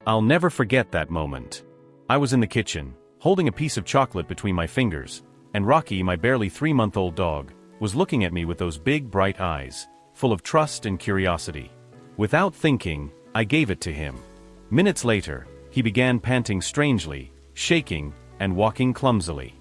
I'll never forget that moment. I was in the kitchen, holding a piece of chocolate between my fingers, and Rocky, my barely 3-month-old dog, was looking at me with those big bright eyes, full of trust and curiosity. Without thinking, I gave it to him. Minutes later, he began panting strangely, shaking, and walking clumsily.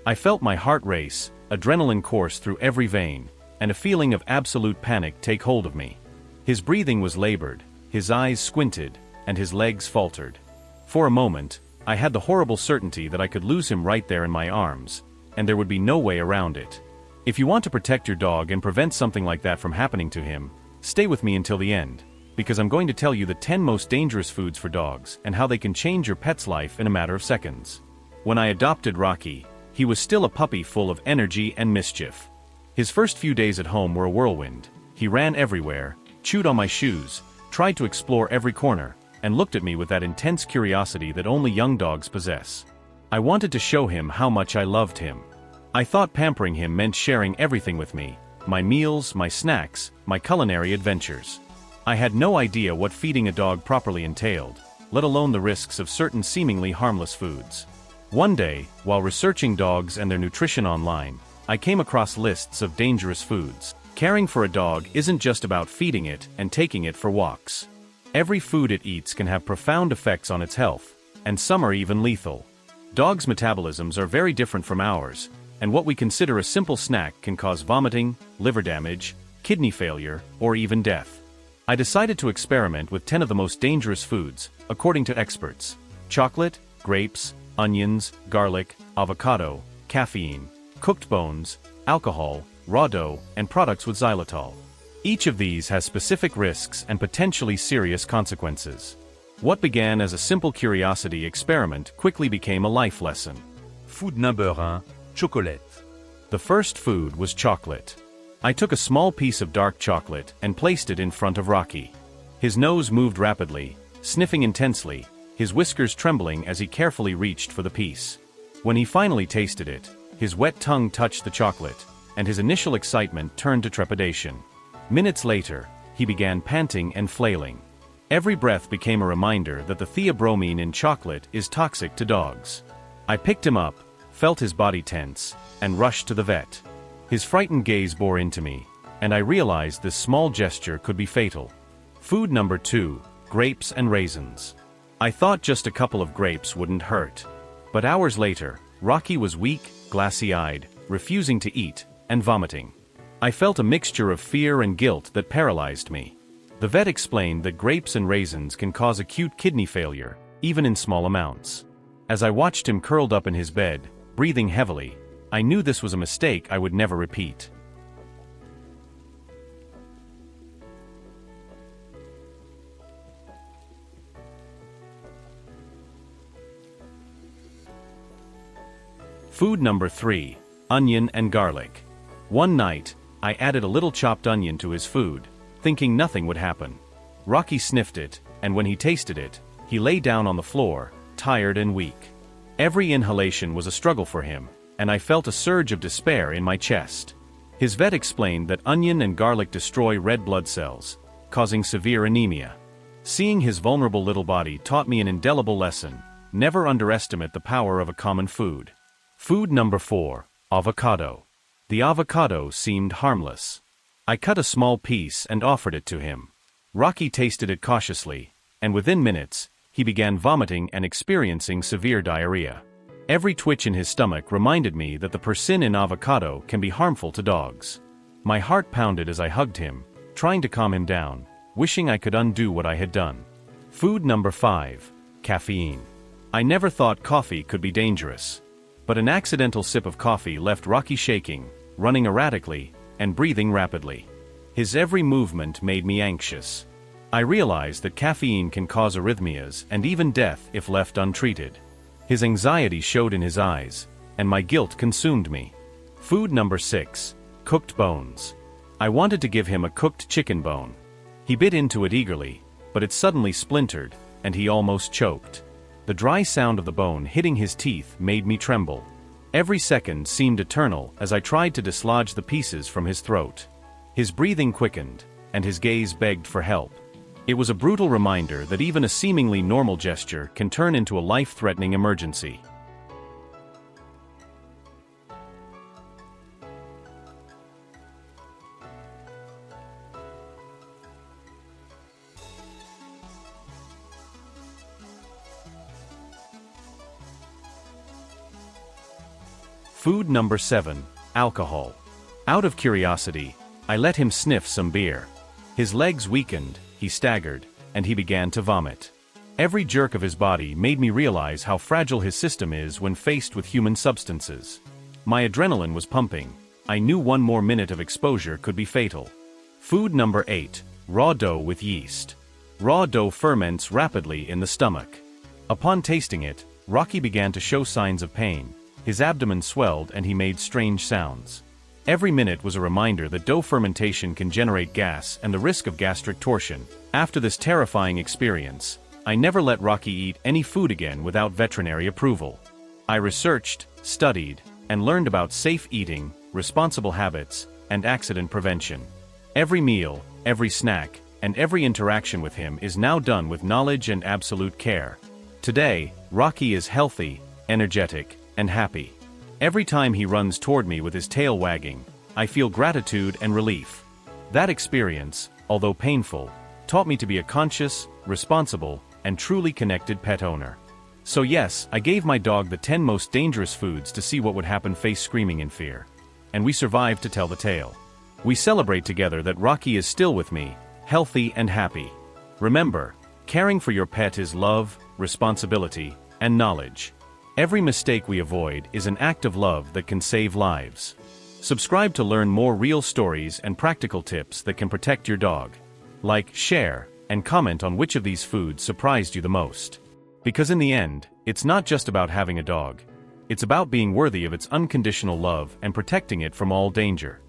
I felt my heart race, adrenaline course through every vein, and a feeling of absolute panic take hold of me. His breathing was labored, his eyes squinted, and his legs faltered. For a moment, I had the horrible certainty that I could lose him right there in my arms, and there would be no way around it. If you want to protect your dog and prevent something like that from happening to him, stay with me until the end, because I'm going to tell you the 10 most dangerous foods for dogs and how they can change your pet's life in a matter of seconds. When I adopted Rocky, he was still a puppy full of energy and mischief. His first few days at home were a whirlwind. He ran everywhere, chewed on my shoes, tried to explore every corner, and looked at me with that intense curiosity that only young dogs possess. I wanted to show him how much I loved him. I thought pampering him meant sharing everything with me, my meals, my snacks, my culinary adventures. I had no idea what feeding a dog properly entailed, let alone the risks of certain seemingly harmless foods. One day, while researching dogs and their nutrition online, I came across lists of dangerous foods. Caring for a dog isn't just about feeding it and taking it for walks. Every food it eats can have profound effects on its health, and some are even lethal. Dogs' metabolisms are very different from ours, and what we consider a simple snack can cause vomiting, liver damage, kidney failure, or even death. I decided to experiment with 10 of the most dangerous foods, according to experts: chocolate, grapes, onions, garlic, avocado, caffeine, cooked bones, alcohol, raw dough, and products with xylitol. Each of these has specific risks and potentially serious consequences. What began as a simple curiosity experiment quickly became a life lesson. Food number 1, chocolate. The first food was chocolate. I took a small piece of dark chocolate and placed it in front of Rocky. His nose moved rapidly, sniffing intensely, his whiskers trembling as he carefully reached for the piece. When he finally tasted it, his wet tongue touched the chocolate, and his initial excitement turned to trepidation. Minutes later, he began panting and flailing. Every breath became a reminder that the theobromine in chocolate is toxic to dogs. I picked him up, felt his body tense, and rushed to the vet. His frightened gaze bore into me, and I realized this small gesture could be fatal. Food number 2, grapes and raisins. I thought just a couple of grapes wouldn't hurt. But hours later, Rocky was weak, glassy-eyed, refusing to eat, and vomiting. I felt a mixture of fear and guilt that paralyzed me. The vet explained that grapes and raisins can cause acute kidney failure, even in small amounts. As I watched him curled up in his bed, breathing heavily, I knew this was a mistake I would never repeat. Food number 3, onion and garlic. One night, I added a little chopped onion to his food, thinking nothing would happen. Rocky sniffed it, and when he tasted it, he lay down on the floor, tired and weak. Every inhalation was a struggle for him, and I felt a surge of despair in my chest. His vet explained that onion and garlic destroy red blood cells, causing severe anemia. Seeing his vulnerable little body taught me an indelible lesson: never underestimate the power of a common food. Food number 4, avocado. The avocado seemed harmless. I cut a small piece and offered it to him. Rocky tasted it cautiously, and within minutes, he began vomiting and experiencing severe diarrhea. Every twitch in his stomach reminded me that the persin in avocado can be harmful to dogs. My heart pounded as I hugged him, trying to calm him down, wishing I could undo what I had done. Food number 5, caffeine. I never thought coffee could be dangerous. But an accidental sip of coffee left Rocky shaking, running erratically, and breathing rapidly. His every movement made me anxious. I realized that caffeine can cause arrhythmias and even death if left untreated. His anxiety showed in his eyes, and my guilt consumed me. Food number 6, cooked bones. I wanted to give him a cooked chicken bone. He bit into it eagerly, but it suddenly splintered, and he almost choked. The dry sound of the bone hitting his teeth made me tremble. Every second seemed eternal as I tried to dislodge the pieces from his throat. His breathing quickened, and his gaze begged for help. It was a brutal reminder that even a seemingly normal gesture can turn into a life-threatening emergency. Food number 7. Alcohol. Out of curiosity, I let him sniff some beer. His legs weakened, he staggered, and he began to vomit. Every jerk of his body made me realize how fragile his system is when faced with human substances. My adrenaline was pumping. I knew one more minute of exposure could be fatal. Food number 8. Raw dough with yeast. Raw dough ferments rapidly in the stomach. Upon tasting it, Rocky began to show signs of pain. His abdomen swelled and he made strange sounds. Every minute was a reminder that dough fermentation can generate gas and the risk of gastric torsion. After this terrifying experience, I never let Rocky eat any food again without veterinary approval. I researched, studied, and learned about safe eating, responsible habits, and accident prevention. Every meal, every snack, and every interaction with him is now done with knowledge and absolute care. Today, Rocky is healthy, energetic, and happy. Every time he runs toward me with his tail wagging, I feel gratitude and relief. That experience, although painful, taught me to be a conscious, responsible, and truly connected pet owner. So yes, I gave my dog the 10 most dangerous foods to see what would happen, face screaming in fear. And we survived to tell the tale. We celebrate together that Rocky is still with me, healthy and happy. Remember, caring for your pet is love, responsibility, and knowledge. Every mistake we avoid is an act of love that can save lives. Subscribe to learn more real stories and practical tips that can protect your dog. Like, share, and comment on which of these foods surprised you the most. Because in the end, it's not just about having a dog. It's about being worthy of its unconditional love and protecting it from all danger.